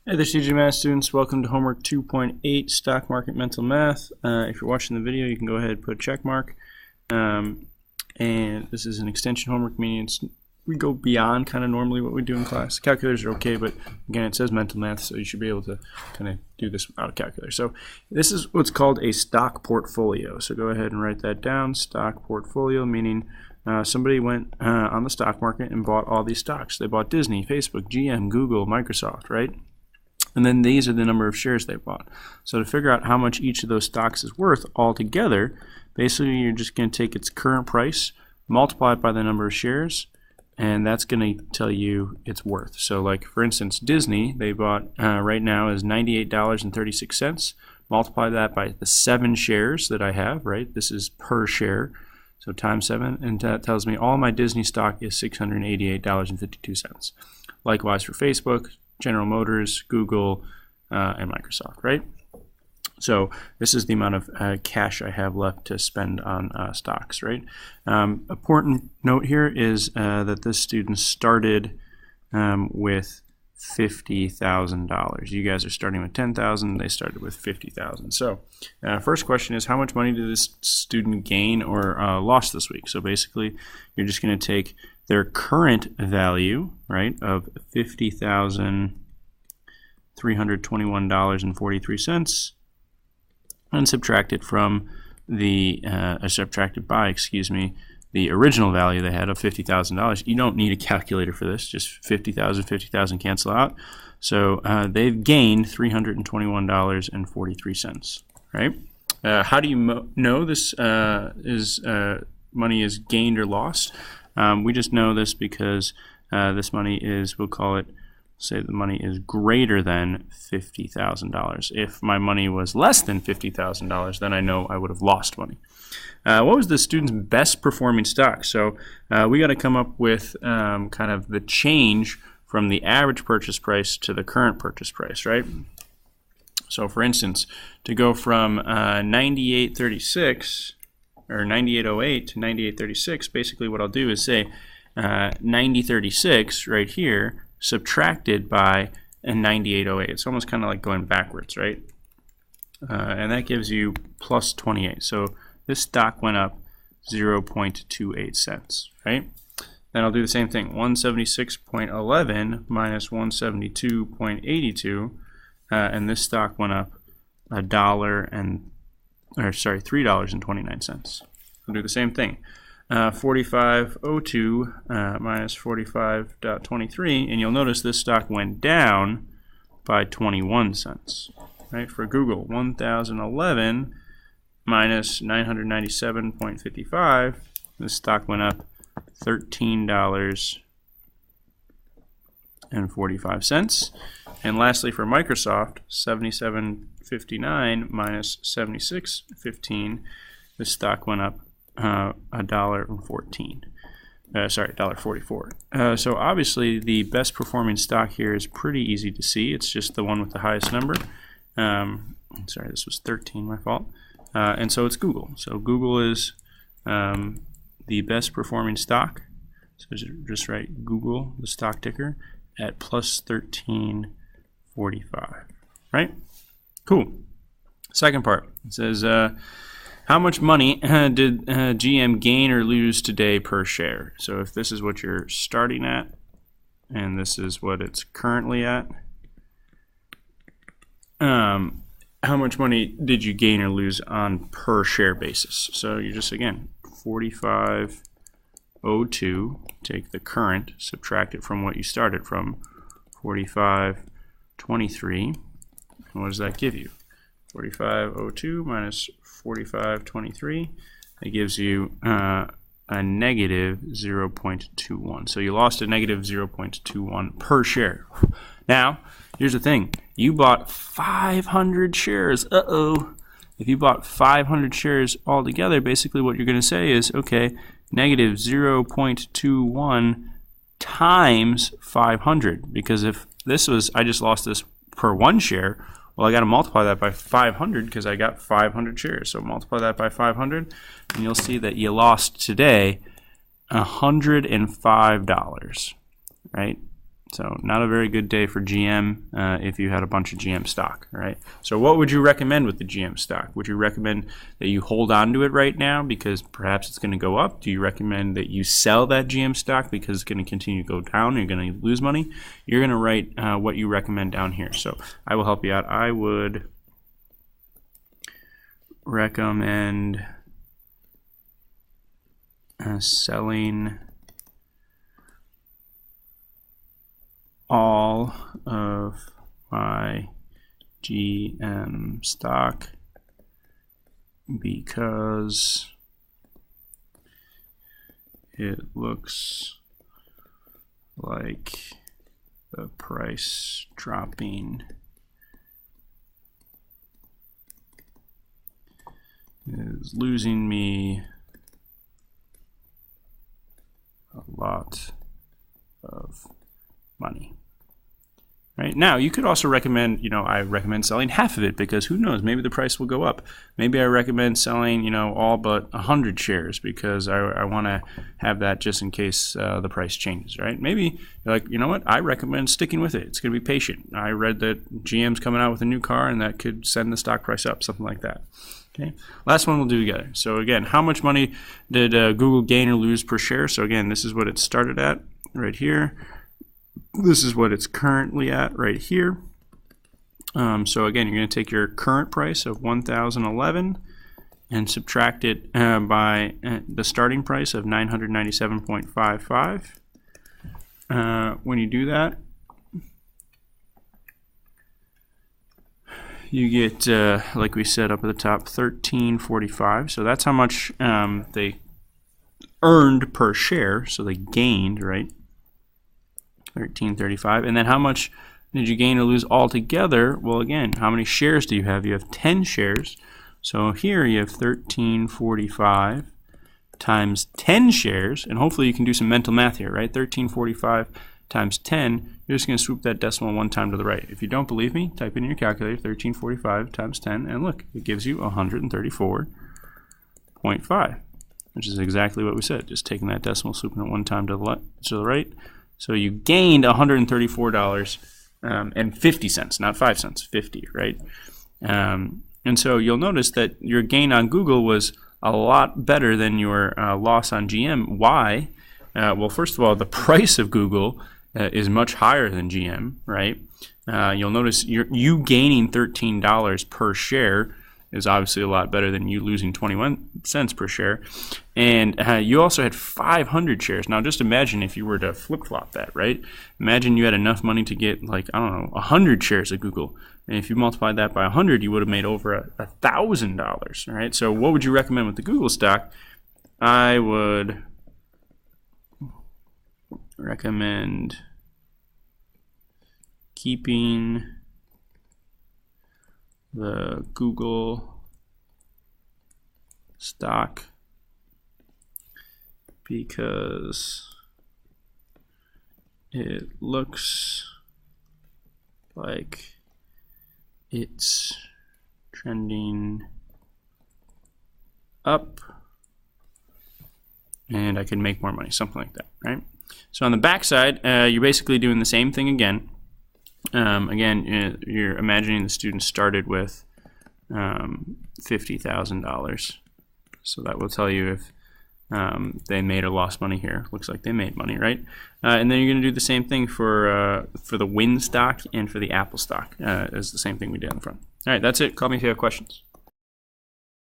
Hey there, CJ Math students. Welcome to Homework 2.8, Stock Market Mental Math. If you're watching the video, you can go ahead and put a check mark. And this is an extension homework, meaning we go beyond kind of normally what we do in class. Calculators are okay, but again, it says mental math, so you should be able to kind of do this without a calculator. So this is what's called a stock portfolio. So go ahead and write that down. Stock portfolio, meaning somebody went on the stock market and bought all these stocks. They bought Disney, Facebook, GM, Google, Microsoft, right? And then these are the number of shares they bought. So to figure out how much each of those stocks is worth altogether, basically you're just going to take its current price, multiply it by the number of shares, and that's going to tell you its worth. So like for instance, Disney, they bought right now is $98.36. Multiply that by the 7 shares that I have, right? This is per share. So times 7, and that tells me all my Disney stock is $688.52. Likewise for Facebook, General Motors, Google, and Microsoft, right? So this is the amount of cash I have left to spend on stocks, right? Important note here is that this student started with $50,000. You guys are starting with $10,000. They started with $50,000. So first question is, how much money did this student gain or lost this week? So basically, you're just going to take their current value, right, of $50,321.43 and subtract it from the subtracted by, the original value they had of $50,000. You don't need a calculator for this, just 50,000, 50,000 cancel out. So they've gained $321.43, right? How do you know this money is gained or lost? We just know this because this money is, we'll call it, say the money is greater than $50,000. If my money was less than $50,000, then I know I would have lost money. What was the student's best performing stock? So we got to come up with kind of the change from the average purchase price to the current purchase price, right? So for instance, to go from 98.36 or 98.08 to 98.36, basically what I'll do is say 90.36 right here subtracted by a 98.08. It's almost kind of like going backwards, right? And that gives you plus 28. So this stock went up 0.28 cents, right? Then I'll do the same thing. 176.11 minus 172.82, and this stock went up $3.29. I'll do the same thing. 45.02 minus 45.23, and you'll notice this stock went down by 21 cents. Right? For Google, 1011 minus 997.55, this stock went up $13.45. And lastly, for Microsoft, 77.59 minus 76.15, this stock went up $1.14. $1.44. So obviously the best performing stock here is pretty easy to see. It's just the one with the highest number. Sorry, this was 13, my fault. And so it's Google. So Google is the best performing stock. So just write Google, the stock ticker, at plus 13.45. Right? Cool. Second part. It says, how much money did GM gain or lose today per share? So if this is what you're starting at, and this is what it's currently at, how much money did you gain or lose on per share basis? So you just, again, 45.02, take the current, subtract it from what you started from, 45.23, and what does that give you? 45.02 minus 45.23, it gives you a negative 0.21. So you lost a negative 0.21 per share. Now, here's the thing. You bought 500 shares. If you bought 500 shares altogether, basically what you're going to say is, okay, negative 0.21 times 500. Because if this was, I just lost this per one share, well, I got to multiply that by 500 because I got 500 shares. So multiply that by 500, and you'll see that you lost today $105, right? So not a very good day for GM if you had a bunch of GM stock, right? So what would you recommend with the GM stock? Would you recommend that you hold on to it right now because perhaps it's going to go up? Do you recommend that you sell that GM stock because it's going to continue to go down and you're going to lose money? You're going to write what you recommend down here. So I will help you out. I would recommend selling all of my GM stock because it looks like the price dropping is losing me a lot of money. Right now, you could also recommend, I recommend selling half of it because who knows, maybe the price will go up. Maybe I recommend selling, all but 100 shares because I want to have that just in case the price changes, right? Maybe you're like, you know what, I recommend sticking with it. It's going to be patient. I read that GM's coming out with a new car and that could send the stock price up, something like that. Okay, last one we'll do together. So again, how much money did Google gain or lose per share? So again, this is what it started at right here. This is what it's currently at right here. So again, you're going to take your current price of 1,011 and subtract it by the starting price of 997.55. When you do that, you get, like we said up at the top, 1345. So that's how much they earned per share. So they gained, right? 1335. And then how much did you gain or lose altogether? Well, again, how many shares do you have? You have 10 shares. So here you have 1345 times 10 shares. And hopefully you can do some mental math here, right? 1345 times 10. You're just going to swoop that decimal one time to the right. If you don't believe me, type in your calculator 1345 times 10. And look, it gives you 134.5, which is exactly what we said. Just taking that decimal, swooping it one time to the right. So you gained $134.50, not 5 cents, 50, right? And so you'll notice that your gain on Google was a lot better than your loss on GM. Why? Well, first of all, the price of Google is much higher than GM, right? You'll notice you gaining $13 per share is obviously a lot better than you losing 21 cents per share. And you also had 500 shares. Now just imagine if you were to flip-flop that, right? Imagine you had enough money to get, like, I don't know, 100 shares of Google. And if you multiplied that by 100, you would have made over $1,000, right? So what would you recommend with the Google stock? I would recommend keeping the Google stock because it looks like it's trending up and I can make more money, something like that, right? So on the back side, you're basically doing the same thing again. Again, you're imagining the student started with $50,000. So that will tell you if they made or lost money here. Looks like they made money, right? And then you're going to do the same thing for the Win stock and for the Apple stock. It's the same thing we did on the front. All right, that's it. Call me if you have questions.